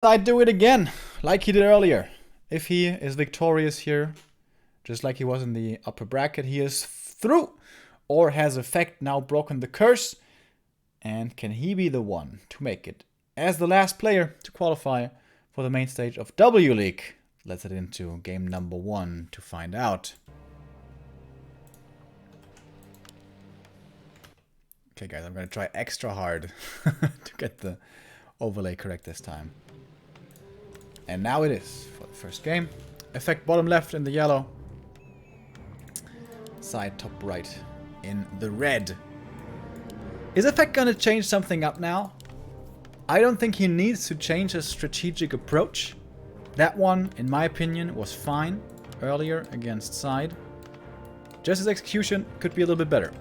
I do it again, like he did earlier. If he is victorious here, just like he was in the upper bracket, he is through. Or has EfFeCt now broken the curse? And can he be the one to make it as the last player to qualify for the main stage of W League? Let's head into game number 1 to find out. Okay guys, I'm gonna try extra hard to get the overlay correct this time. And now it is for the first game. EfFeCt bottom left in the yellow. SyDe top right in the red. Is EfFeCt gonna change something up now? I don't think he needs to change his strategic approach. That one, in my opinion, was fine earlier against SyDe. Just his execution could be a little bit better.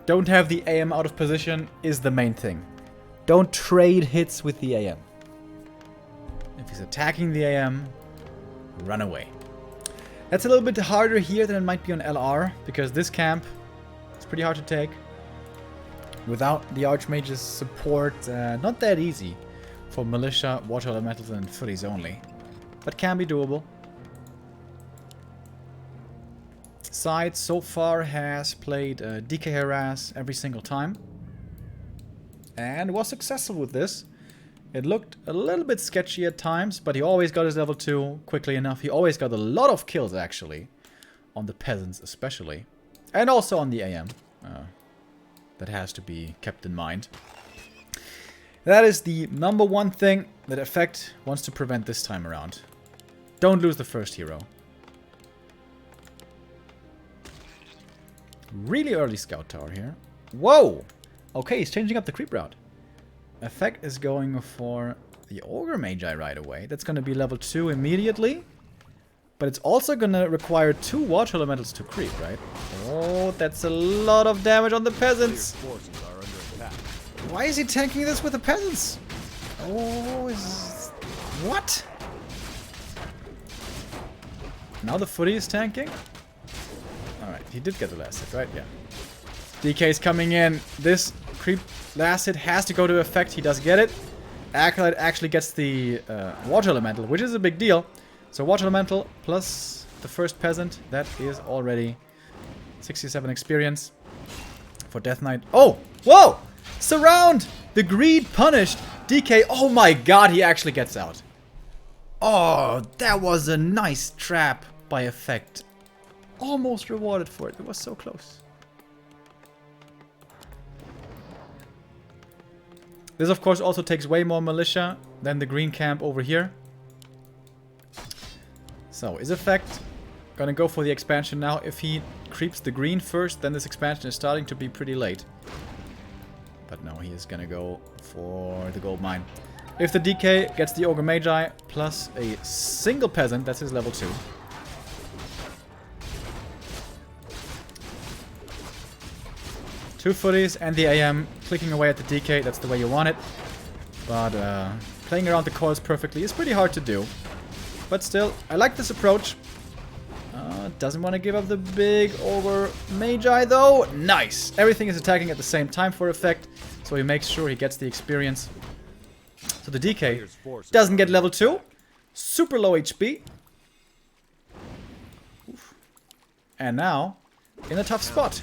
Don't have the AM out of position is the main thing. Don't trade hits with the AM. If he's attacking the AM, run away. That's a little bit harder here than it might be on LR, because this camp is pretty hard to take. Without the Archmage's support, not that easy for Militia, Water Elementals and Footies only. But can be doable. SyDe so far has played DK Harass every single time. And was successful with this. It looked a little bit sketchy at times, but he always got his level 2 quickly enough. He always got a lot of kills, actually. On the Peasants, especially. And also on the AM. That has to be kept in mind. That is the number one thing that EfFeCt wants to prevent this time around. Don't lose the first hero. Really early scout tower here. Whoa! Okay, he's changing up the creep route. EfFeCt is going for the Ogre Magi right away. That's going to be level 2 immediately. But it's also going to require 2 Water Elementals to creep, right? Oh, that's a lot of damage on the Peasants. Why is he tanking this with the Peasants? Oh, what? Now the Footy is tanking? Alright, he did get the last hit, right? Yeah. DK is coming in. This creep last hit has to go to EfFeCt. He does get it. Acolyte actually gets the Water Elemental, which is a big deal. So Water Elemental plus the first Peasant. That is already 67 experience for Death Knight. Oh! Whoa! Surround! The greed punished. DK, oh my god, he actually gets out. Oh, that was a nice trap by EfFeCt. Almost rewarded for it. It was so close. This, of course, also takes way more Militia than the green camp over here. So, is EfFeCt gonna go for the expansion now? If he creeps the green first, then this expansion is starting to be pretty late. But no, he is gonna go for the gold mine. If the DK gets the Ogre Magi plus a single Peasant, that's his level 2. Two Footies and the AM clicking away at the DK, that's the way you want it. But playing around the coils perfectly is pretty hard to do. But still, I like this approach. Doesn't want to give up the big Ogre Magi though. Nice! Everything is attacking at the same time for EfFeCt, so he makes sure he gets the experience. So the DK doesn't get level 2. Super low HP. Oof. And now, in a tough spot.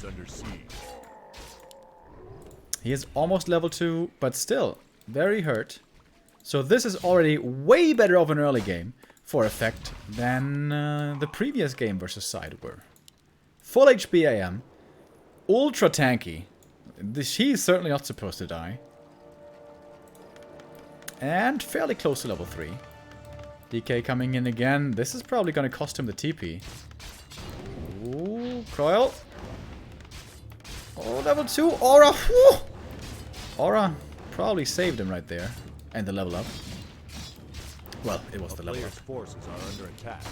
He is almost level 2, but still very hurt. So this is already way better of an early game for EfFeCt than the previous game versus SyDe were. Full HP AM. Ultra tanky. He's certainly not supposed to die. And fairly close to level 3. DK coming in again. This is probably going to cost him the TP. Ooh, Coil. Oh, level 2. Aura. Whew. Aura probably saved him right there. And the level up. Well, it was the level up. Forces are under attack.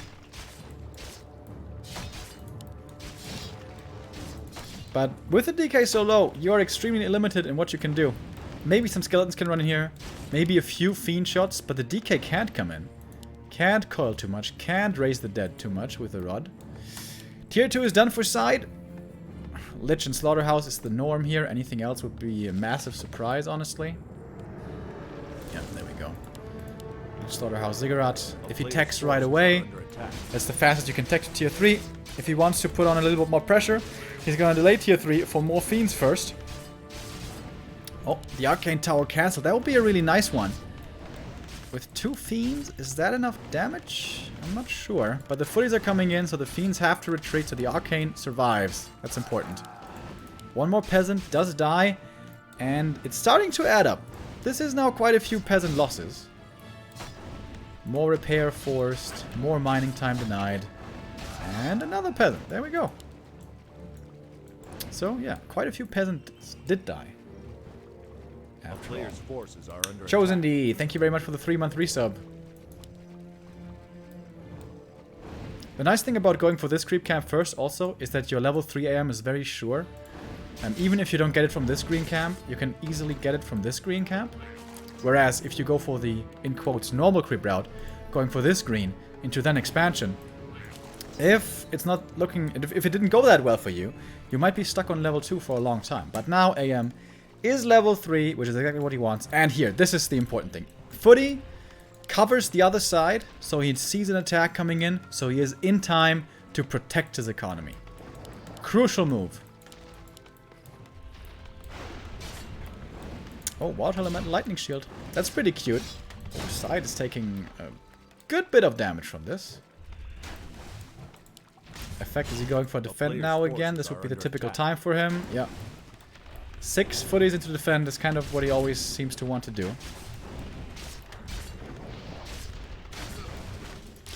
But with the DK so low, you are extremely limited in what you can do. Maybe some skeletons can run in here. Maybe a few fiend shots, but the DK can't come in. Can't coil too much. Can't raise the dead too much with the rod. Tier 2 is done for SyDe. Lich and Slaughterhouse is the norm here. Anything else would be a massive surprise, honestly. Yeah, there we go. Slaughterhouse Ziggurat. If he techs right away, that's the fastest you can tech to tier 3. If he wants to put on a little bit more pressure, he's gonna delay tier 3 for more Fiends first. Oh, the Arcane Tower cancelled. That would be a really nice one. With 2 Fiends, is that enough damage? I'm not sure. But the footies are coming in, so the Fiends have to retreat, so the Arcane survives. That's important. One more Peasant does die, and it's starting to add up. This is now quite a few Peasant losses. More repair forced, more mining time denied, and another Peasant. There we go. So, yeah, quite a few Peasants did die. Player's forces are under Chosen D, thank you very much for the 3-month resub. The nice thing about going for this creep camp first also is that your level 3 AM is very sure. Even if you don't get it from this green camp, you can easily get it from this green camp. Whereas if you go for the, in quotes, normal creep route, going for this green into then expansion, if it's not looking, if it didn't go that well for you, you might be stuck on level 2 for a long time. But now AM is level 3, which is exactly what he wants. And here, this is the important thing. Footy covers the other side, so he sees an attack coming in, so he is in time to protect his economy. Crucial move. Oh, Water Elemental Lightning Shield. That's pretty cute. Side is taking a good bit of damage from this. EfFeCt, is he going for defend now again? This would be the typical time for him. Yeah. 6 footies into defend is kind of what he always seems to want to do.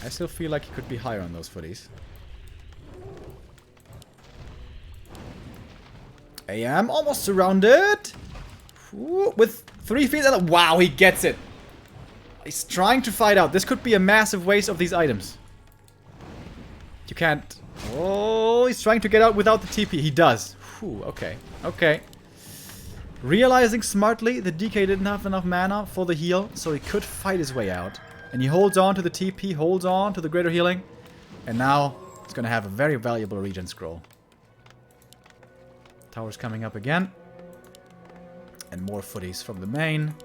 I still feel like he could be higher on those footies. AM almost surrounded. Ooh, with 3 feet. Wow, he gets it. He's trying to fight out. This could be a massive waste of these items. You can't. Oh, he's trying to get out without the TP. He does. Whew, okay. Okay. Realizing smartly that DK didn't have enough mana for the heal, so he could fight his way out. And he holds on to the TP, holds on to the greater healing. And now he's going to have a very valuable regen scroll. Tower's coming up again. And more footies from the main.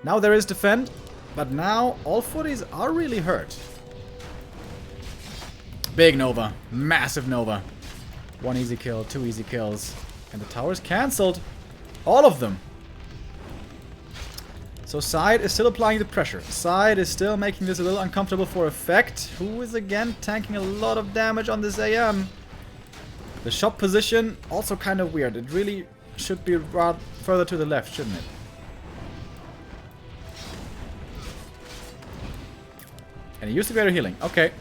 Now there is defend, but now all footies are really hurt. Big Nova. Massive Nova. 1 easy kill, 2 easy kills. And the tower's cancelled. All of them. So SyDe is still applying the pressure. SyDe is still making this a little uncomfortable for EfFeCt, who is again tanking a lot of damage on this AM. The shop position, also kind of weird. It really should be rather further to the left, shouldn't it? And he used the greater healing. Okay.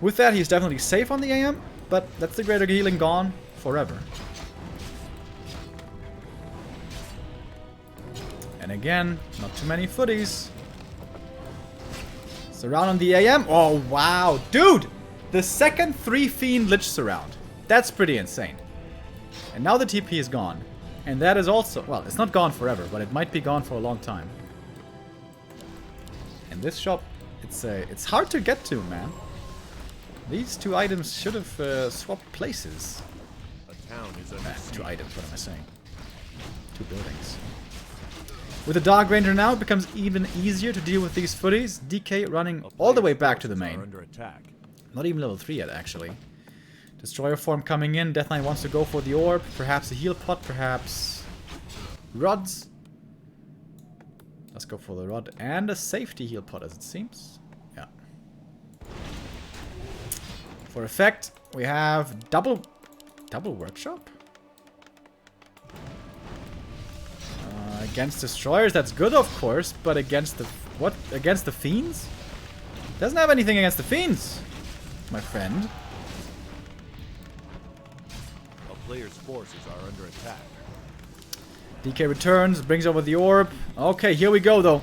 With that, he's definitely safe on the AM, but that's the greater healing gone forever. And again, not too many footies. Surround on the AM. Oh, wow. Dude! The second 3 Fiend Lich surround. That's pretty insane. And now the TP is gone. And that is also... Well, it's not gone forever, but it might be gone for a long time. And this shop, it's hard to get to, man. These 2 items should have swapped places. A town is under siege. 2 items, what am I saying? 2 buildings. With the Dark Ranger now, it becomes even easier to deal with these footies. DK running all the way back to the main. Not even level 3 yet, actually. Destroyer form coming in. Death Knight wants to go for the orb. Perhaps a heal pot, perhaps rods. Let's go for the rod and a safety heal pot, as it seems. Yeah. For EfFeCt, we have double workshop. Against destroyers, that's good, of course, but against the what? Against the fiends? Doesn't have anything against the fiends, my friend. A player's forces are under attack. DK returns, brings over the orb. Okay, here we go, though.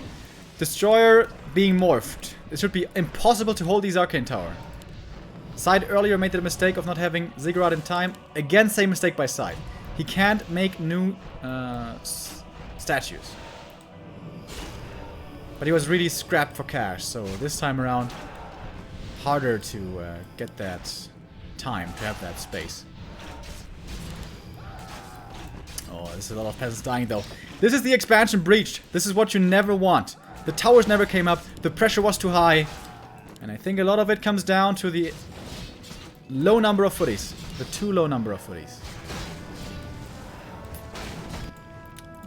Destroyer being morphed. It should be impossible to hold these Arcane Tower. SyDe earlier made the mistake of not having Ziggurat in time. Again, same mistake by SyDe. He can't make new statues. But he was really scrapped for cash, so this time around, harder to get that time, to have that space. Oh, there's a lot of peasants dying, though. This is the expansion breach. This is what you never want. The towers never came up. The pressure was too high. And I think a lot of it comes down to the low number of footies. The too low number of footies.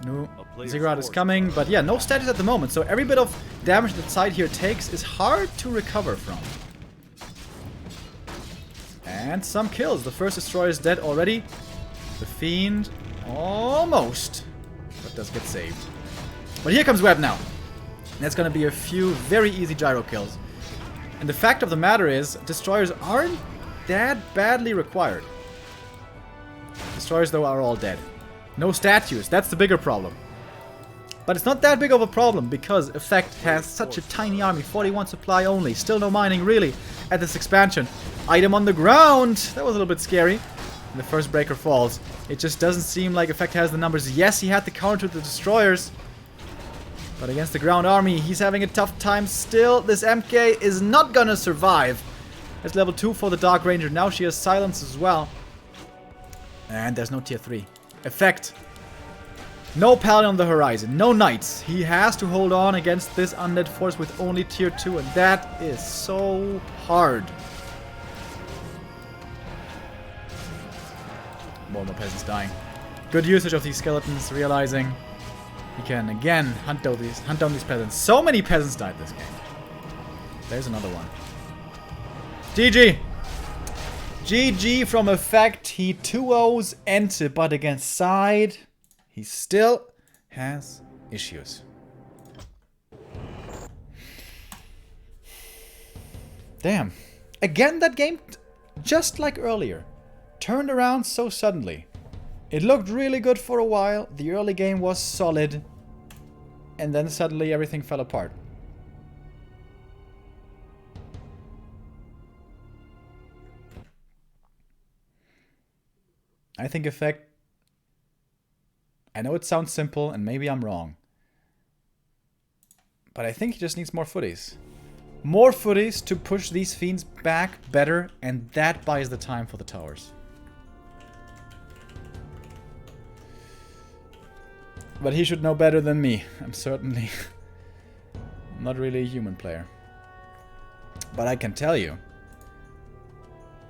No, Ziggurat is coming, but yeah, no statues at the moment. So every bit of damage that side here takes is hard to recover from. And some kills. The first destroyer is dead already. The Fiend almost, but does get saved. But here comes Web now. That's going to be a few very easy gyro kills. And the fact of the matter is, destroyers aren't that badly required. Destroyers, though, are all dead. No statues. That's the bigger problem. But it's not that big of a problem because EfFeCt has such a tiny army. 41 supply only. Still no mining, really, at this expansion. Item on the ground. That was a little bit scary. And the first breaker falls. It just doesn't seem like EfFeCt has the numbers. Yes, he had the counter to the destroyers. But against the ground army, he's having a tough time still. This MK is not gonna survive. That's level 2 for the Dark Ranger. Now she has silence as well. And there's no tier 3. EfFeCt. No Paladin on the horizon. No Knights. He has to hold on against this undead force with only tier 2. And that is so hard. More and more peasants dying. Good usage of these skeletons, realizing he can again hunt down these peasants. So many peasants died this game. There's another one. GG! GG from EfFeCt. He 2-0s enter, but against side, he still has issues. Damn. Again, that game, just like earlier, turned around so suddenly. It looked really good for a while. The early game was solid. And then suddenly everything fell apart. I think EfFeCt... I know it sounds simple and maybe I'm wrong. But I think he just needs more footies. More footies to push these fiends back better, and that buys the time for the towers. But he should know better than me. I'm certainly not really a human player. But I can tell you,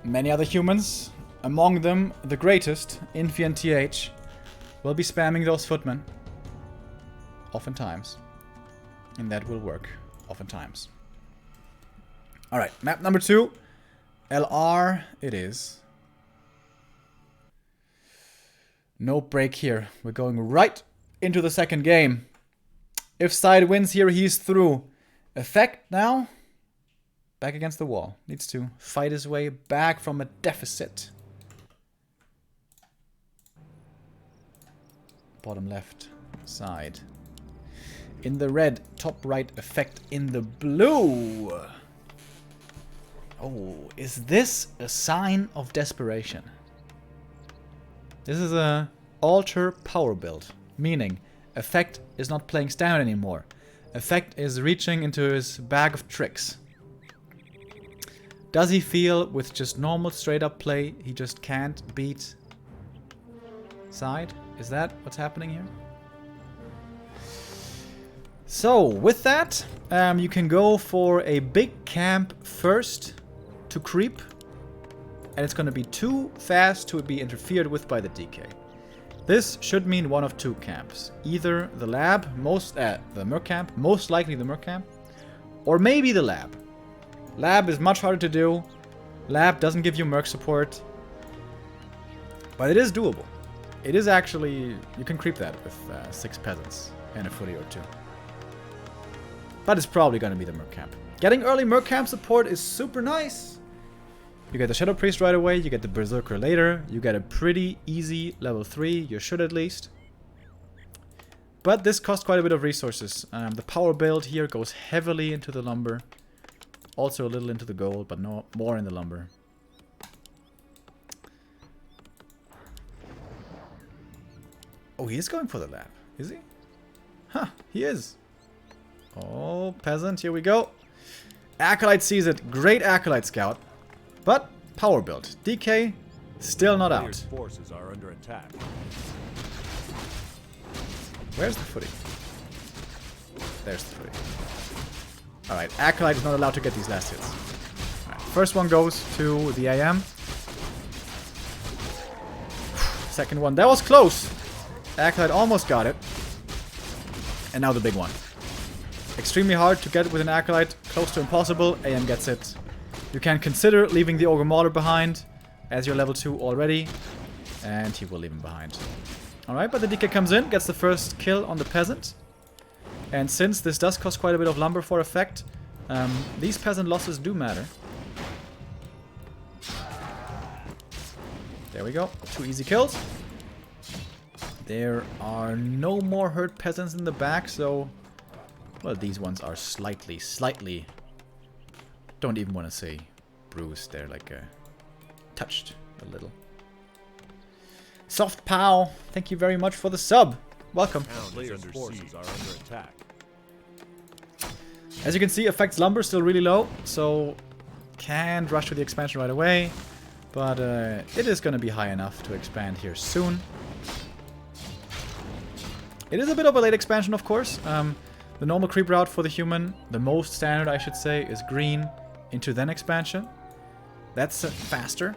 many other humans, among them the greatest, Infi and TH, will be spamming those footmen. Oftentimes. And that will work. Oftentimes. Alright, map number 2. LR it is. No break here. We're going right into the second game. If SyDe wins here, he's through. EfFeCt now, back against the wall. Needs to fight his way back from a deficit. Bottom left side. In the red, top right, EfFeCt in the blue. Oh, is this a sign of desperation? This is a altar power build. Meaning, EfFeCt is not playing stand anymore. EfFeCt is reaching into his bag of tricks. Does he feel with just normal straight up play he just can't beat SyDe? Is that what's happening here? So, with that, you can go for a big camp first to creep. And it's going to be too fast to be interfered with by the DK. This should mean one of two camps. Either the lab, the merc camp, most likely the merc camp, or maybe the lab. Lab is much harder to do. Lab doesn't give you merc support. But it is doable. It is actually, you can creep that with 6 peasants and a footy or 2. But it's probably going to be the merc camp. Getting early merc camp support is super nice. You get the Shadow Priest right away, you get the Berserker later, you get a pretty easy level 3, you should at least. But this costs quite a bit of resources. The power build here goes heavily into the lumber. Also a little into the gold, but no more in the lumber. Oh, he is going for the lab, is he? Huh, he is. Oh, peasant, here we go. Acolyte sees it. Great Acolyte scout. But power build. DK still not out. Forces are under attack. Where's the footy? There's 3. Alright, Acolyte is not allowed to get these last hits. Right, first one goes to the AM. Second one, that was close! Acolyte almost got it. And now the big one. Extremely hard to get with an Acolyte, close to impossible. AM gets it. You can consider leaving the Ogre Mauler behind, as you're level 2 already. And he will leave him behind. Alright, but the DK comes in, gets the first kill on the Peasant. And since this does cost quite a bit of lumber for effect, these Peasant losses do matter. There we go, 2 easy kills. There are no more hurt Peasants in the back, so... Well, these ones are slightly... Don't even want to say bruised, they're like touched a little. Soft Pow, thank you very much for the sub. Welcome. Players' forces are under attack. As you can see, effects lumber still really low, so can't rush to the expansion right away. But it is going to be high enough to expand here soon. It is a bit of a late expansion, of course. The normal creep route for the human, the most standard I should say, is green into then expansion. That's faster.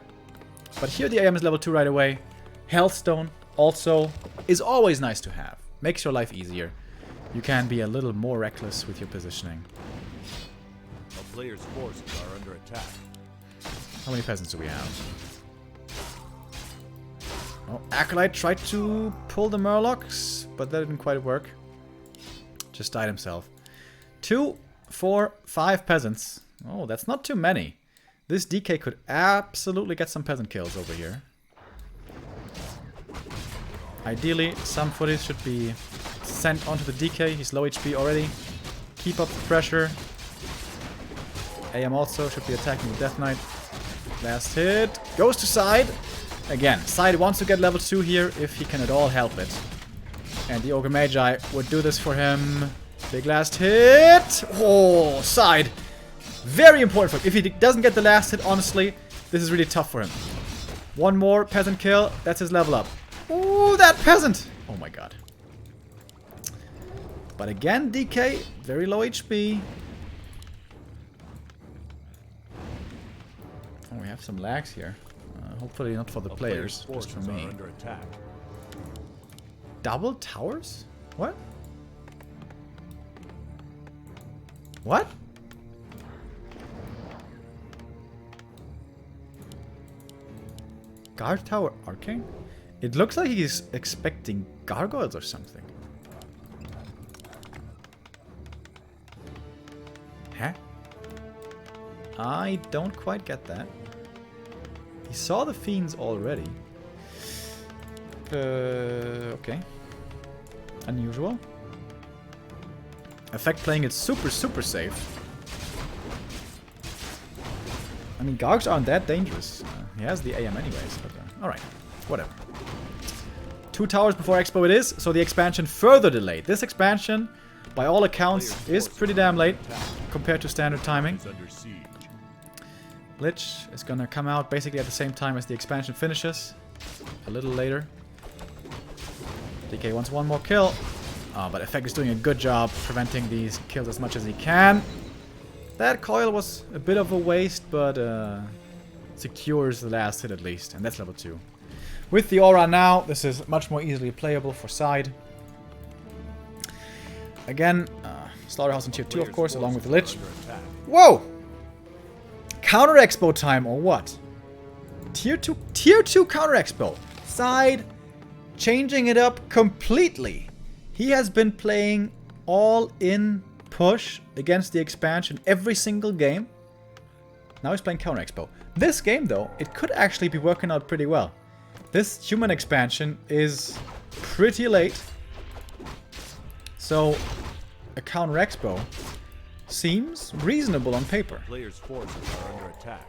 But here the AM is level 2 right away. Healthstone also is always nice to have. Makes your life easier. You can be a little more reckless with your positioning. A player's forces are under attack. How many peasants do we have? Oh, Acolyte tried to pull the Murlocs, but that didn't quite work. Just died himself. 2, 4, 5 peasants. Oh, that's not too many. This DK could absolutely get some peasant kills over here. Ideally, some footage should be sent onto the DK. He's low HP already. Keep up the pressure. AM also should be attacking the Death Knight. Last hit. Goes to SyDe. Again, SyDe wants to get level 2 here if he can at all help it. And the Ogre Magi would do this for him. Big last hit. Oh, SyDe. Very important for him. If he doesn't get the last hit, honestly, this is really tough for him. One more peasant kill. That's his level up. Ooh, that peasant! Oh my god. But again, DK, very low HP. Oh, we have some lags here. Hopefully not for the players, just for me. Under attack. Double towers? What? What? Guard Tower Arcane? It looks like he's expecting gargoyles or something. Huh? I don't quite get that. He saw the fiends already. Okay. Unusual. EfFeCt playing it super safe. I mean, Gargs aren't that dangerous. He has the AM anyways, but alright. Whatever. 2 towers before Expo it is, so the expansion further delayed. This expansion, by all accounts, is pretty damn late compared to standard timing. Lich is gonna come out basically at the same time as the expansion finishes. A little later. DK wants one more kill. But EfFeCt is doing a good job preventing these kills as much as he can. That coil was a bit of a waste, but secures the last hit at least, and that's level 2. With the aura now, this is much more easily playable for SyDe. Again, Slaughterhouse in tier 2, of course, along with the Lich. Whoa! Counter Expo time, or what? Tier 2 Counter Expo. SyDe changing it up completely. He has been playing all-in push against the expansion every single game. Now he's playing Counter Expo. This game, though, it could actually be working out pretty well. This human expansion is pretty late. So, a Counter Expo seems reasonable on paper. Players' forces are under attack.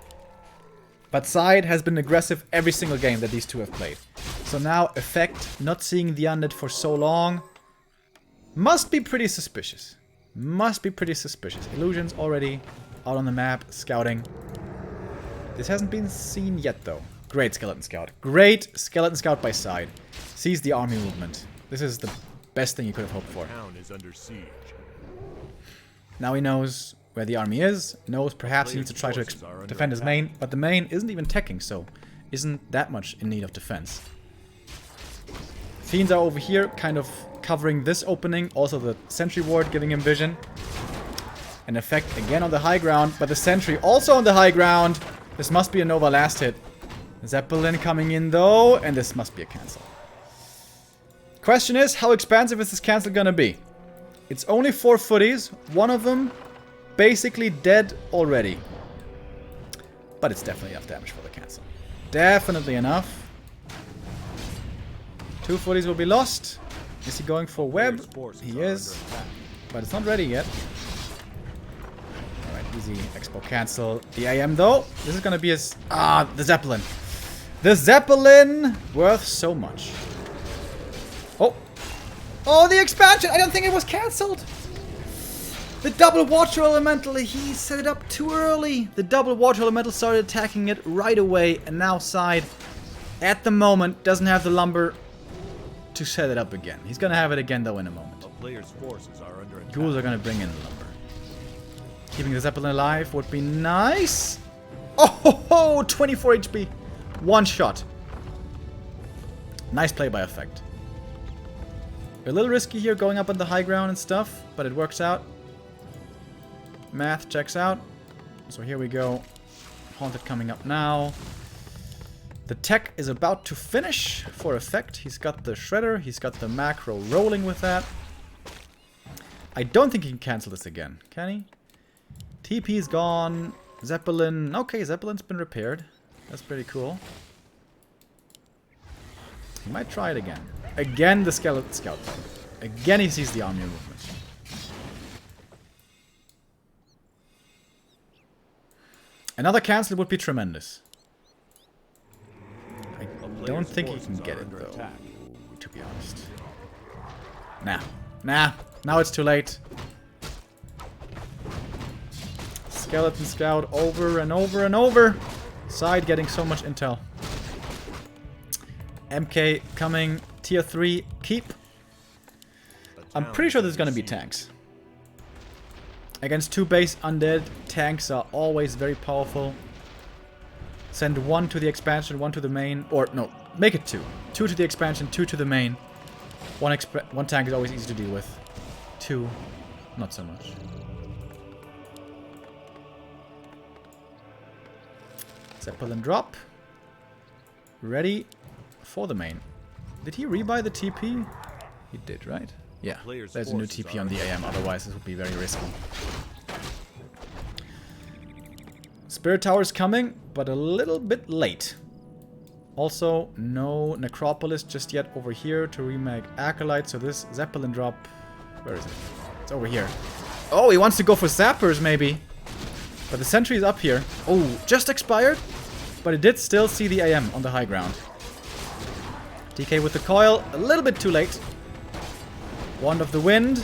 But SyDe has been aggressive every single game that these two have played. So now, EfFeCt, not seeing the undead for so long, must be pretty suspicious. Must be pretty suspicious. Illusions already out on the map, scouting. This hasn't been seen yet, though. Great Skeleton Scout. Great Skeleton Scout by SyDe. Sees the army movement. This is the best thing you could have hoped for. The town is under siege. Now he knows where the army is. Knows perhaps he needs to try to defend his main. But the main isn't even teching, so isn't that much in need of defense. Fiends are over here, kind of covering this opening. Also the sentry ward giving him vision. An effect again on the high ground, but the sentry also on the high ground. This must be a Nova last hit. Zeppelin coming in though, and this must be a cancel. Question is, how expansive is this cancel gonna be? It's only 4 footies, one of them basically dead already. But it's definitely enough damage for the cancel. Definitely enough. 2 footies will be lost. Is he going for web? He is. But it's not ready yet. Alright, easy expo cancel. The AM though. This is gonna be his... Ah, the Zeppelin. The Zeppelin! Worth so much. Oh. Oh, the expansion! I don't think it was cancelled! The double water elemental, he set it up too early. The double water elemental started attacking it right away. And now SyDe, at the moment, doesn't have the lumber to set it up again. He's gonna have it again though in a moment. A player's forces are under attack. Ghouls are gonna bring in the lumber. Keeping the Zeppelin alive would be nice. Oh ho ho! 24 HP. One shot. Nice play by EfFeCt. A little risky here going up on the high ground and stuff, but it works out. Math checks out. So here we go. Haunted coming up now. The tech is about to finish for EfFeCt. He's got the shredder. He's got the macro rolling with that. I don't think he can cancel this again. Can he? TP's gone. Zeppelin. Okay, Zeppelin's been repaired. That's pretty cool. He might try it again. Again, the skeleton scout. Again, he sees the army movement. Another cancel would be tremendous. I don't think he can get it, though, to be honest. Nah. Now it's too late. Skeleton scout over and over and over. SyDe getting so much intel. MK coming. Tier 3. Keep. I'm pretty sure there's going to be tanks. Against 2 base undead, tanks are always very powerful. Send 1 to the expansion, 1 to the main. Or, no, make it 2. 2 to the expansion, 2 to the main. One tank is always easy to deal with. 2, not so much. Zeppelin drop. Ready for the main. Did he rebuy the TP? He did, right? Yeah, there's a new TP on the AM, otherwise this would be very risky. Spirit Tower's coming, but a little bit late. Also, no Necropolis just yet over here to remake Acolyte, so this Zeppelin drop... Where is it? It's over here. Oh, he wants to go for Zappers, maybe. But the sentry is up here. Oh, just expired? But it did still see the AM on the high ground. DK with the coil, a little bit too late. Wand of the Wind.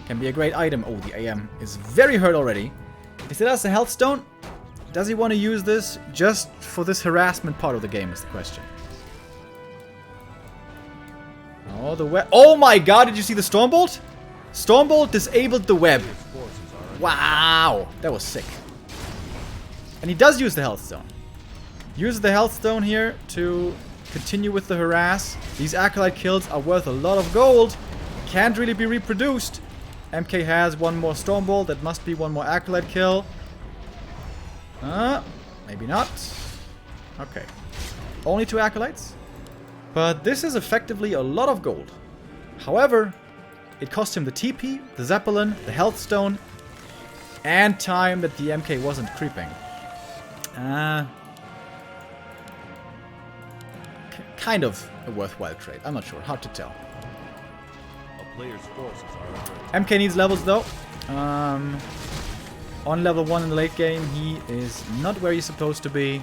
Can be a great item. Oh, the AM is very hurt already. Is it as a health stone? Does he want to use this just for this harassment part of the game is the question. Oh, the web. Oh my god, did you see the Stormbolt? Stormbolt disabled the web. Wow, that was sick. And he does use the health stone. Uses the health stone here to continue with the harass. These Acolyte kills are worth a lot of gold. Can't really be reproduced. MK has 1 more Stormbolt. That must be 1 more Acolyte kill. Maybe not. Okay. Only 2 Acolytes. But this is effectively a lot of gold. However, it cost him the TP, the Zeppelin, the health stone, and time that the MK wasn't creeping. Kind of a worthwhile trade. I'm not sure. Hard to tell. A player's forces are MK needs levels though. On level 1 in the late game, he is not where he's supposed to be.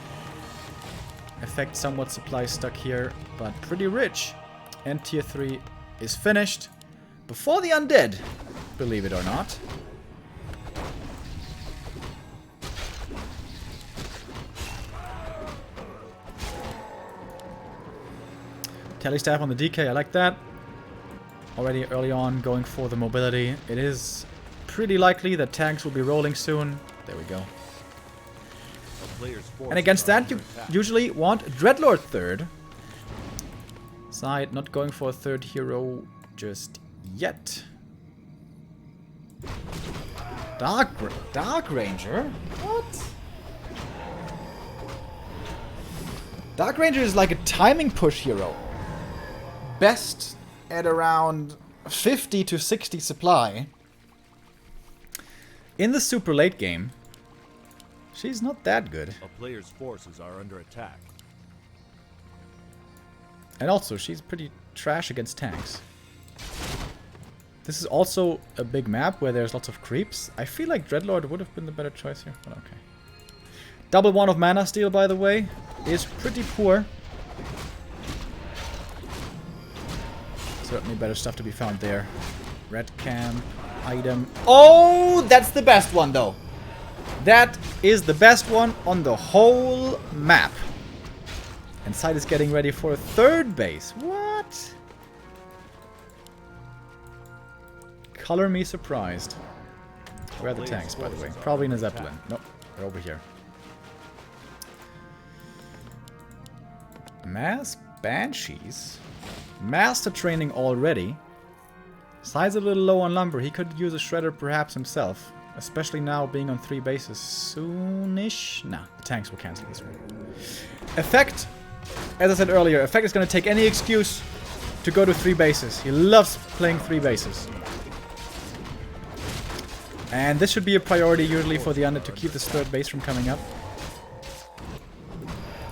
EfFeCt somewhat supply stuck here, but pretty rich. And tier 3 is finished before the undead, believe it or not. Telestaff on the DK, I like that. Already early on going for the mobility. It is pretty likely that tanks will be rolling soon. There we go. A player's forces And against are that, you under attack. usually want Dreadlord third. SyDe not going for a third hero just yet. Dark Ranger? What? Dark Ranger is like a timing push hero. Best at around 50 to 60 supply. In the super late game, she's not that good. A player's forces are under attack. And also, she's pretty trash against tanks. This is also a big map where there's lots of creeps. I feel like Dreadlord would have been the better choice here, but okay. Double one of mana steal, by the way, is pretty poor. Certainly better stuff to be found there. Red camp, item. Oh, that's the best one, though. That is the best one on the whole map. And SyDe is getting ready for a third base. What? Color me surprised. Where are the tanks, by the way? Probably in a Zeppelin. Nope, they're over here. Mass Banshees. Master training already. SyDe's a little low on lumber. He could use a shredder perhaps himself. Especially now being on 3 bases. Soonish. Nah, the tanks will cancel this one. EfFeCt. As I said earlier, EfFeCt is going to take any excuse to go to 3 bases. He loves playing 3 bases. And this should be a priority usually for the under to keep this third base from coming up.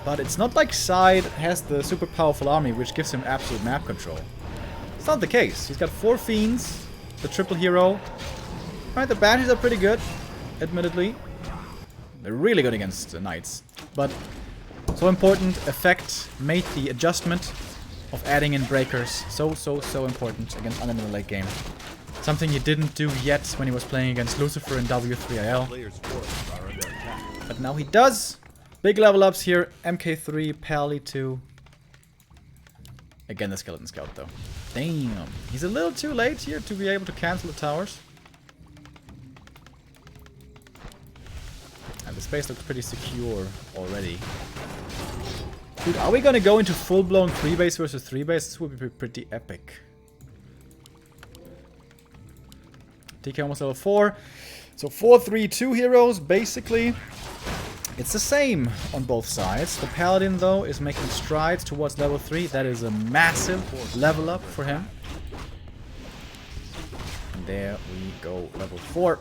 But it's not like SyDe has the super powerful army which gives him absolute map control. It's not the case. He's got 4 Fiends, the triple hero. Alright, the Banshees are pretty good, admittedly. They're really good against the Knights. But so important, EfFeCt made the adjustment of adding in breakers. So important against Under in the late game. Something he didn't do yet when he was playing against Lucifer in W3IL. Players' forces are under attack. But now he does. Big level ups here. MK3, Pally 2. Again, the Skeleton Scout, though. Damn. He's a little too late here to be able to cancel the towers. And the space looks pretty secure already. Dude, are we gonna go into full-blown 3 base versus 3 base? This would be pretty epic. TK almost level 4. So 4-3-2 heroes, basically. It's the same on both sides. The Paladin, though, is making strides towards level 3. That is a massive level up for him. And there we go, level 4.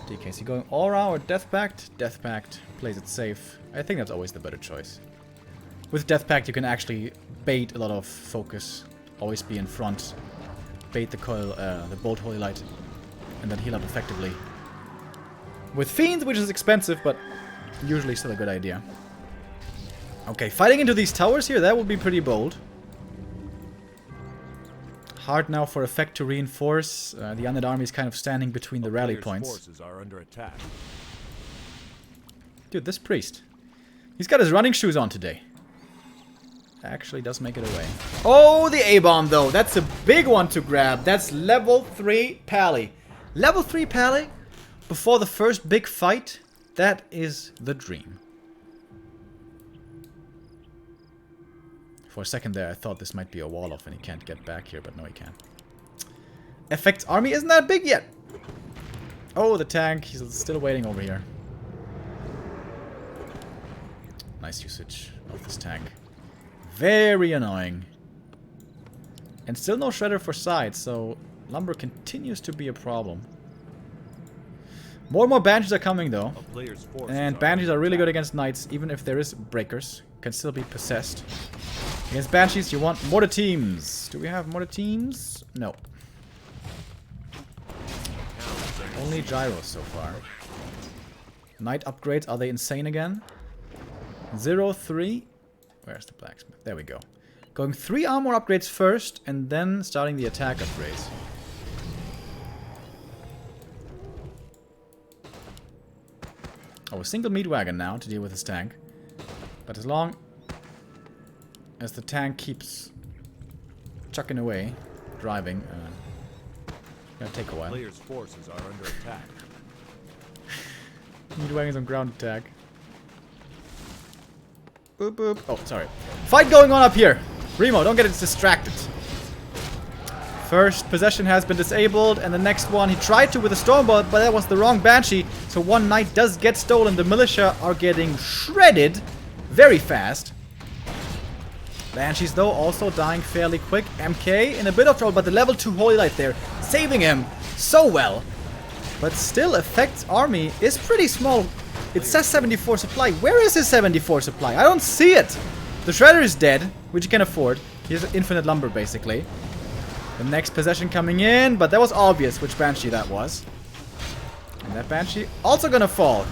DKC going all around with Death Pact. Death Pact plays it safe. I think that's always the better choice. With Death Pact, you can actually bait a lot of focus. Always be in front. Bait the coil, the Bolt Holy Light, and then heal up effectively. With Fiends, which is expensive, but usually still a good idea. Okay, fighting into these towers here, that would be pretty bold. Hard now for EfFeCt to reinforce. The Undead army is kind of standing between the rally points. Forces are under attack. Dude, this priest. He's got his running shoes on today. Actually does make it away. Oh, the A-bomb, though. That's a big one to grab. That's level 3 Pally. Level 3 Pally? Before the first big fight? That is the dream. For a second there, I thought this might be a wall off and he can't get back here, but no, he can. EfFeCt's army isn't that big yet. Oh, the tank. He's still waiting over here. Nice usage of this tank. Very annoying. And still no shredder for SyDe, so lumber continues to be a problem. More and more Banshees are coming, though. And Banshees are really good against Knights, even if there is breakers. Can still be possessed. Against Banshees, you want mortar teams. Do we have mortar teams? No. Only gyros so far. Knight upgrades, are they insane again? 0-3. Where's the blacksmith? There we go. Going 3 armor upgrades first, and then starting the attack upgrades. Oh, a single meat wagon now to deal with this tank. But as long as the tank keeps chucking away, driving, Gonna take a while. Players' forces are under attack. Meat wagons on ground attack. Boop boop. Oh, sorry. Fight going on up here. Remo, don't get distracted. First possession has been disabled, and the next one he tried to with a stormbolt, but that was the wrong banshee. So one knight does get stolen. The militia are getting shredded very fast. Banshees though also dying fairly quick. MK in a bit of trouble, but the level 2 Holy Light there saving him so well. But still, EfFeCt's army is pretty small. It says 74 supply. Where is his 74 supply? I don't see it. The Shredder is dead, which you can afford. He has infinite lumber basically. The next possession coming in, but that was obvious which Banshee that was. And that Banshee also gonna fall.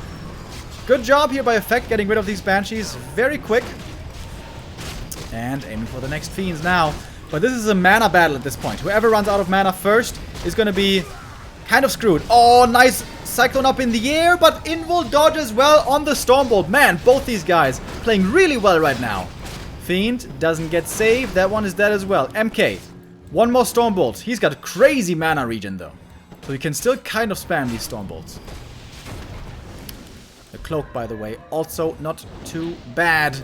Good job here by EfFeCt getting rid of these Banshees very quick. And aiming for the next Fiends now. But this is a mana battle at this point. Whoever runs out of mana first is gonna be kind of screwed. Oh, nice Cyclone up in the air, but Invul dodges well on the Stormbolt. Man, both these guys playing really well right now. Fiend doesn't get saved. That one is dead as well. MK. One more Stormbolt. He's got a crazy mana regen though. So he can still kind of spam these Stormbolts. The Cloak, by the way, also not too bad.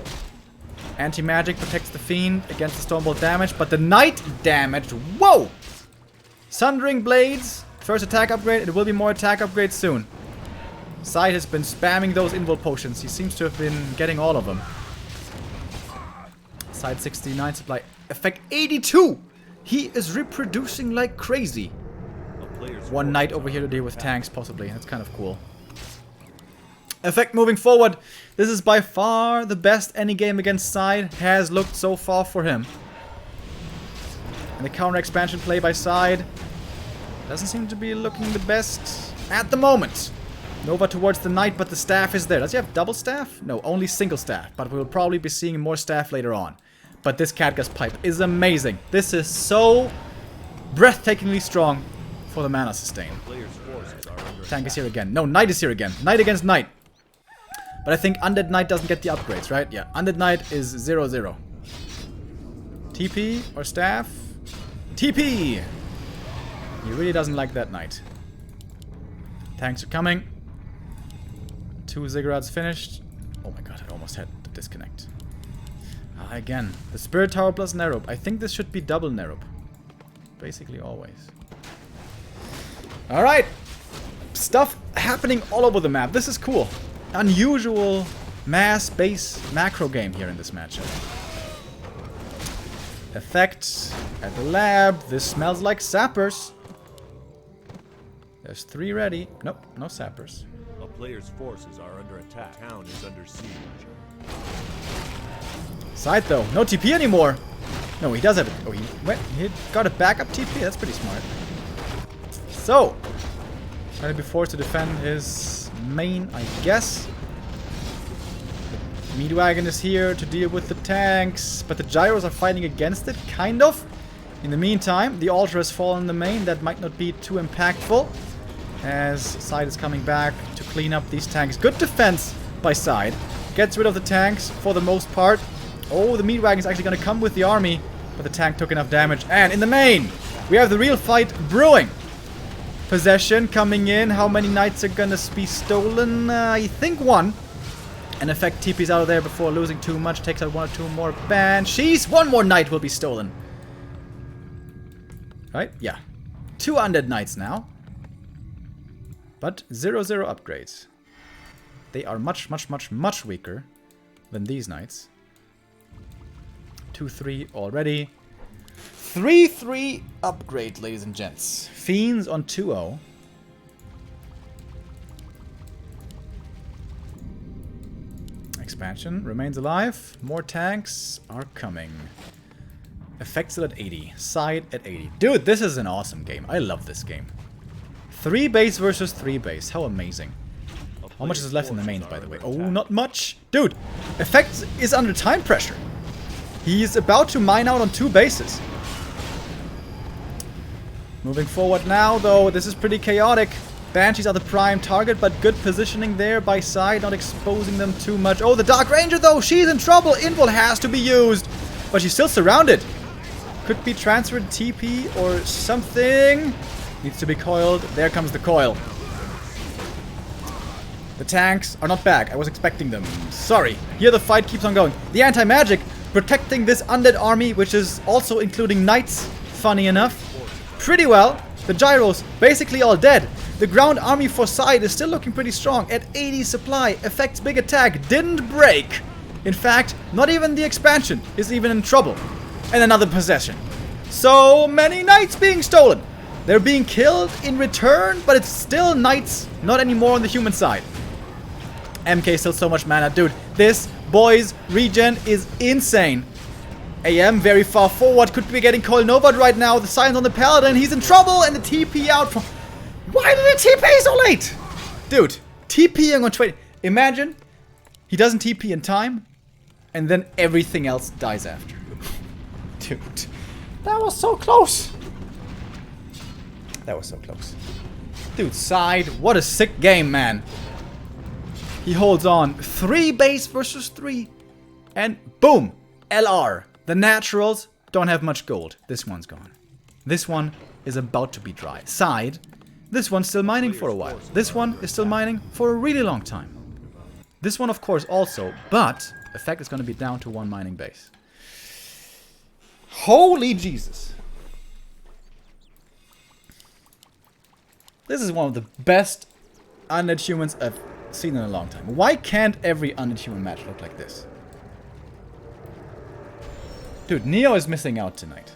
Anti-magic protects the Fiend against the Stormbolt damage, but the Knight damage, whoa! Sundering Blades, first attack upgrade, it will be more attack upgrades soon. SyDe has been spamming those Invul potions. He seems to have been getting all of them. SyDe 69 supply, EfFeCt 82! He is reproducing like crazy. One knight over here to deal with tanks, possibly. That's kind of cool. EfFeCt moving forward. This is by far the best any game against SyDe has looked so far for him. And the counter expansion play by SyDe doesn't seem to be looking the best at the moment. Nova towards the knight, but the staff is there. Does he have double staff? No, only single staff. But we'll probably be seeing more staff later on. But this Catgus pipe is amazing. This is so breathtakingly strong for the mana sustain. Tank is here again. No, Knight is here again. Knight against Knight. But I think Undead Knight doesn't get the upgrades, right? Yeah, Undead Knight is 0-0. TP or staff? TP! He really doesn't like that Knight. Tanks are coming. 2 Ziggurats finished. Oh my god, I almost had to disconnect. Again, the Spirit Tower plus Nerope. I think this should be double Nerope. Basically always. Alright. Stuff happening all over the map. This is cool. Unusual mass base macro game here in this matchup. EfFeCt at the lab. This smells like sappers. There's 3 ready. Nope, no sappers. A player's forces are under attack. Town is under siege. SyDe though, no TP anymore. No, he does have it. Oh, he got a backup TP. That's pretty smart. So, gonna be forced to defend his main, I guess. The Meat Wagon is here to deal with the tanks, but the Gyros are fighting against it, kind of. In the meantime, the altar has fallen in the main. That might not be too impactful, as SyDe is coming back to clean up these tanks. Good defense by SyDe. Gets rid of the tanks for the most part. Oh, the Meat Wagon is actually going to come with the army, but the tank took enough damage. And in the main, we have the real fight brewing. Possession coming in. How many knights are going to be stolen? I think 1. And EfFeCt TP's out of there before losing too much. Takes out 1 or 2 more banshees. 1 more knight will be stolen. Right? Yeah. 2 undead knights now. But 0-0 upgrades. They are much, much, much, much weaker than these knights. 2-3 already. 3-3 upgrade, ladies and gents. Fiends on 2-0. Expansion remains alive. More tanks are coming. EfFeCt still at 80. SyDe at 80. Dude, this is an awesome game. I love this game. 3 base versus 3 base. How amazing. How much is left in the mains, by the way? Oh, not much. Dude, EfFeCt is under time pressure. He's about to mine out on 2 bases. Moving forward now, though, this is pretty chaotic. Banshees are the prime target, but good positioning there by SyDe, not exposing them too much. Oh, the Dark Ranger, though, she's in trouble. Invul has to be used, but she's still surrounded. Could be transferred TP or something. Needs to be coiled. There comes the coil. The tanks are not back. I was expecting them. Sorry. Here the fight keeps on going. The anti-magic protecting this undead army, which is also including knights, funny enough, pretty well. The gyros basically all dead. The ground army for SyDe is still looking pretty strong at 80 supply. EfFeCt's big attack didn't break. In fact, not even the expansion is even in trouble. And another possession. So many knights being stolen. They're being killed in return, but it's still knights, not anymore on the human side. MK still so much mana. Dude, this boy's regen is insane. AM very far forward. Could be getting Coil Nova'd right now. The silence on the Paladin. He's in trouble. And the TP out from... Why did it TP so late? Dude, TPing on 20... Imagine he doesn't TP in time. And then everything else dies after. Dude, that was so close. That was so close. Dude, SyDe, what a sick game, man. He holds on. 3 base versus 3. And boom! LR. The naturals don't have much gold. This one's gone. This one is about to be dry. SyDe, this one's still mining for a while. This one is still mining for a really long time. This one, of course, also. But EfFeCt is going to be down to 1 mining base. Holy Jesus. This is one of the best undead humans I've seen in a long time. Why can't every undead human match look like this? Dude, Neo is missing out tonight.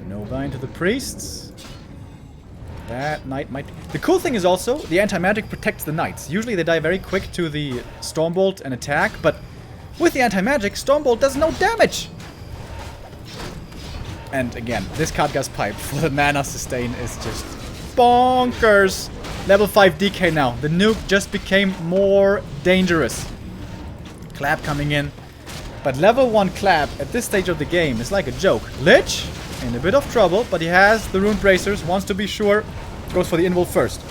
Nova into the priests. That knight might... The cool thing is also, the anti-magic protects the knights. Usually they die very quick to the Stormbolt and attack, but with the anti-magic, Stormbolt does no damage. And again, this Khadga's pipe for the mana sustain is just bonkers. Level 5 DK now. The nuke just became more dangerous. Clap coming in. But level 1 Clap at this stage of the game is like a joke. Lich in a bit of trouble, but he has the rune bracers, wants to be sure. Goes for the invul first.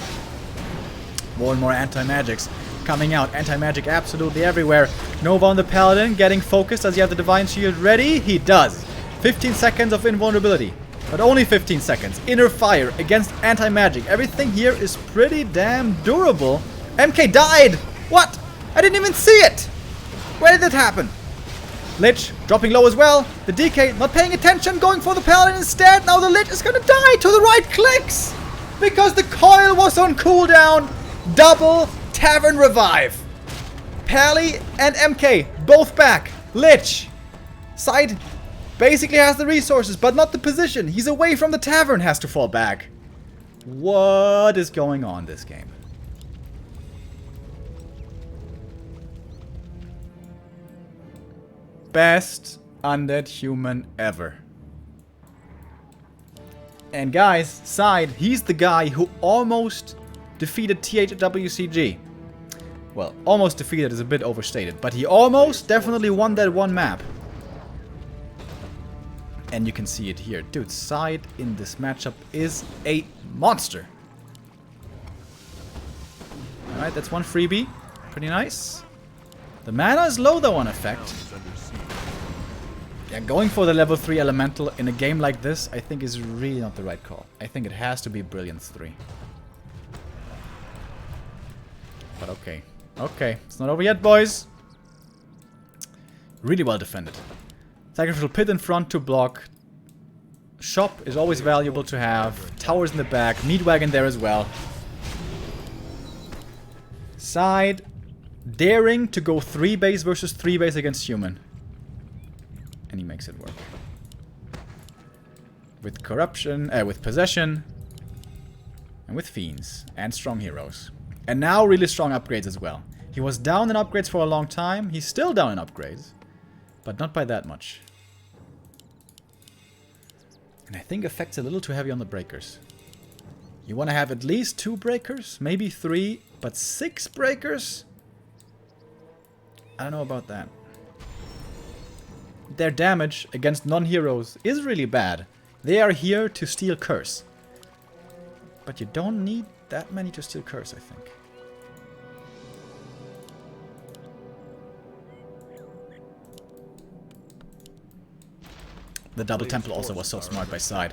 More and more anti-magics coming out. Anti-magic absolutely everywhere. Nova on the Paladin getting focused. Does he have the Divine Shield ready? He does. 15 seconds of invulnerability. But only 15 seconds. Inner fire against anti-magic. Everything here is pretty damn durable. MK died! What? I didn't even see it! Where did that happen? Lich dropping low as well. The DK not paying attention, going for the Paladin instead. Now the Lich is gonna die to the right clicks! Because the coil was on cooldown. Double Tavern Revive. Pally and MK both back. Lich. SyDe basically has the resources, but not the position. He's away from the tavern, has to fall back. What is going on this game? Best undead human ever. And guys, SyDe, he's the guy who almost defeated TH at WCG. Well, almost defeated is a bit overstated, but he almost definitely won that one map. And you can see it here. Dude, SyDe in this matchup is a monster. Alright, that's one freebie. Pretty nice. The mana is low though on EfFeCt. Yeah, going for the level 3 elemental in a game like this, I think is really not the right call. I think it has to be Brilliance 3. But okay. Okay, it's not over yet, boys. Really well defended. Sacrificial Pit in front to block. Shop is always valuable to have. Towers in the back. Meat Wagon there as well. SyDe daring to go 3 base versus 3 base against human. And he makes it work. With corruption, with possession. And with fiends. And strong heroes. And now really strong upgrades as well. He was down in upgrades for a long time. He's still down in upgrades. But not by that much. And I think EfFeCt's a little too heavy on the breakers. You want to have at least 2 breakers? Maybe 3. But 6 breakers? I don't know about that. Their damage against non-heroes is really bad. They are here to steal curse. But you don't need that many to steal curse, I think. The double temple also was so smart by SyDe.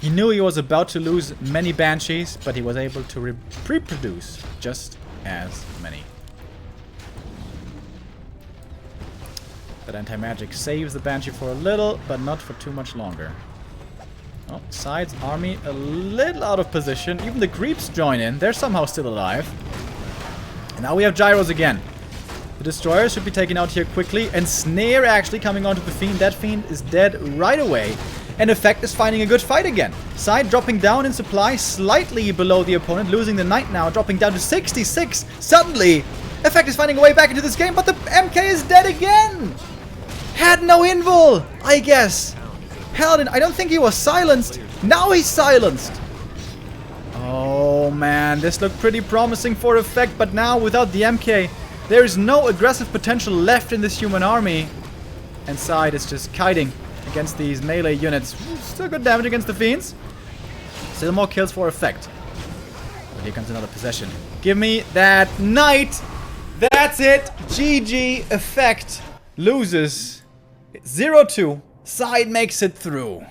He knew he was about to lose many Banshees, but he was able to reproduce just as many. That anti-magic saves the Banshee for a little, but not for too much longer. Oh, SyDe's army a little out of position. Even the creeps join in. They're somehow still alive. And now we have gyros again. The destroyer should be taken out here quickly. And Snare actually coming onto the Fiend. That Fiend is dead right away. And EfFeCt is finding a good fight again. SyDe dropping down in supply, slightly below the opponent. Losing the Knight now, dropping down to 66. Suddenly, EfFeCt is finding a way back into this game. But the MK is dead again. Had no invul, I guess. Paladin, I don't think he was silenced. Now he's silenced. Oh man, this looked pretty promising for EfFeCt, but now without the MK, there is no aggressive potential left in this human army. And SyDe is just kiting against these melee units. Still good damage against the Fiends. Still more kills for EfFeCt. But here comes another possession. Give me that Knight. That's it. GG. EfFeCt loses 0-2. SyDe makes it through.